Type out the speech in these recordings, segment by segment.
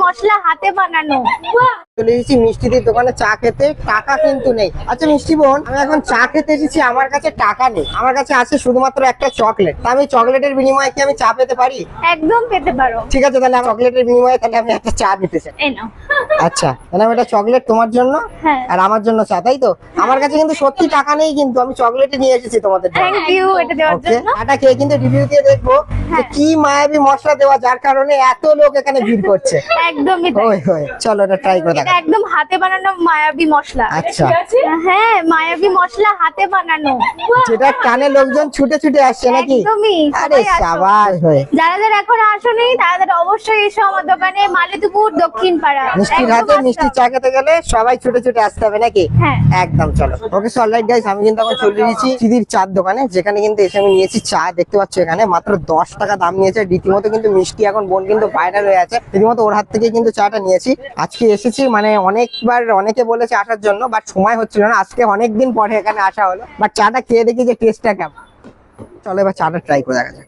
মশলা হাতে বানানো। চলে এসেছি মিষ্টিদের দোকানে চা খেতে, টাকা কিন্তু নেই। আচ্ছা মিষ্টি বোন, আমি এখন চা খেতে এসেছি, আমার কাছে টাকা নেই, আমার কাছে আছে শুধুমাত্র একটা চকলেট। তা আমি চকলেটের বিনিময়ে কি আমি চা পেতে পারি? একদম পেতে পারো। ঠিক আছে, তাহলে চকলেটের বিনিময়ে তাহলে আমি একটা চা দিতে চাই। এই নাও। আচ্ছা, তাহলে আমি একটা চকলেট তোমার জন্য হ্যাঁ। আর আমার জন্য চা, তাই তো? আমার কাছে কিন্তু সত্যি টাকা নেই, কিন্তু আমি চকলেট নিয়ে এসেছি তোমাদের জন্য। থ্যাংক ইউ এটা দেওয়ার ওকে, জন্য। চাটা খেয়ে কিন্তু রিভিউ দিয়ে দেখবো যে কি মায়াবী মশলা দেওয়া, যার কারণে এত লোক এখানে ভিড় করছে। একদমই তাই। ওই ওই, চলো এটা ট্রাই করে এটা দেখা। একদম হাতে বানানো মায়াবী মশলা। আচ্ছা, হ্যাঁ, মায়াবী মশলা হাতে বানানো, যেটা কানে লোকজন ছুটে ছুটে আসছে নাকি? একদমই। আরে সবাই আসো। সাবাস হয়ে। যারা যারা এখন আসোনি তারা অবশ্যই এসো আমার দোকানে, মালিতুপুর দক্ষিণ পাড়া। মিষ্টির হাতে মিষ্টি চা খেতে গেলে সবাই ছুটে ছুটে আসতে হবে নাকি? হ্যাঁ। একদম, চলো। ওকে অলরাইট গাইস, আমি কিন্তু এখন চলে এসেছি সিদির চার দোকানে, যেখানে কিন্তু এসে আমি নিয়েছি চা। দেখতে পাচ্ছ এখানে মাত্র 10 টাকা দাম নিয়েছে। রীতিমতো কিন্তু মিষ্টি এখন বোন কিন্তু ভাইরাল হয়ে আছে, রীতিমতো ওর হাত থেকে কিন্তু চাটা নিয়েছি। আজকে এসেছি, মানে অনেকবার অনেকে বলেছে আসার জন্য, বাট সময় হচ্ছিল না। আজকে অনেকদিন পরে এখানে আসা হলো, বাট চাটা খেয়ে দেখি যে টেস্টটা কেমন। চলো এবার চাটা ট্রাই করে দেখা যাক।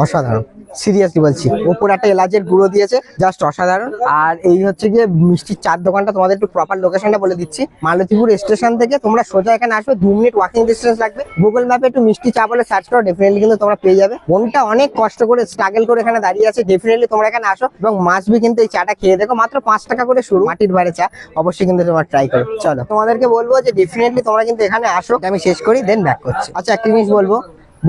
অসাধারণ, সিরিয়াসলি বলছি। উপর একটা এলাচের গুঁড়ো দিয়েছে, জাস্ট অসাধারণ। আর এই হচ্ছে গিয়ে মিষ্টির চার দোকানটা, তোমাদের একটু প্রপার লোকেশনটা বলে দিচ্ছি। মালতীপুর স্টেশন থেকে তোমরা সোজা এখানে আসবে, 2 মিনিট ওয়াকিং ডিস্টেন্স লাগবে। গুগল ম্যাপে একটু মিষ্টি চা বলে সার্চ করো, ডেফিনেটলি কিন্তু তোমরা পেয়ে যাবে। মনটা অনেক কষ্ট করে স্ট্রাগল করে এখানে দাঁড়িয়ে আছে, ডেফিনেটলি তোমরা এখানে আসো এবং মাছবি কিন্তু এই চাটা খেয়ে দেখো। মাত্র 5 টাকা করে শুরু, মাটির বাইরে চা, অবশ্যই কিন্তু তোমরা ট্রাই করো। চলো, তোমাদেরকে বলবো যে ডেফিনেটলি তোমরা কিন্তু এখানে আসো। আমি শেষ করি, দেন ব্যাক করছি। আচ্ছা, একটা জিনিস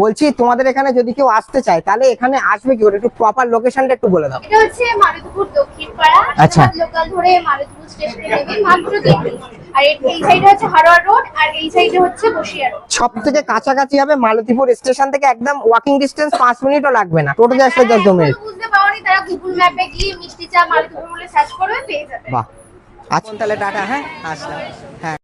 বলছি তোমাদের এখানে যদি কেউ আসতে চায় তাহলে এখানে আসবে কি করে? একটু প্রপার লোকেশনটা একটু বলে দাও। এটা হচ্ছে মালিতুপুর দক্ষিণ পাড়া। আচ্ছা। লোকাল ধরে মালিতুপুর স্টেশনে নেবে মাত্র 3 মিনিট। আর এই সাইডে হচ্ছে হারোয়া রোড, আর এই সাইডে হচ্ছে বসিয়া রোড। সব থেকে কাছাকাছি হবে মালতীপুর স্টেশন থেকে, একদম ওয়াকিং ডিস্টেন্স, 5 মিনিটও লাগবে না, টোটোতে আসলে জাস্ট 2 মিনিট। বুঝতে পারোনি তারা গুগল ম্যাপে গিয়ে মিষ্টি চা মালিতুপুর বলে সার্চ করবে, পেয়ে যাবে। বাহ, আচ্ছা তাহলে টাটা। হ্যাঁ, আসলাম। হ্যাঁ।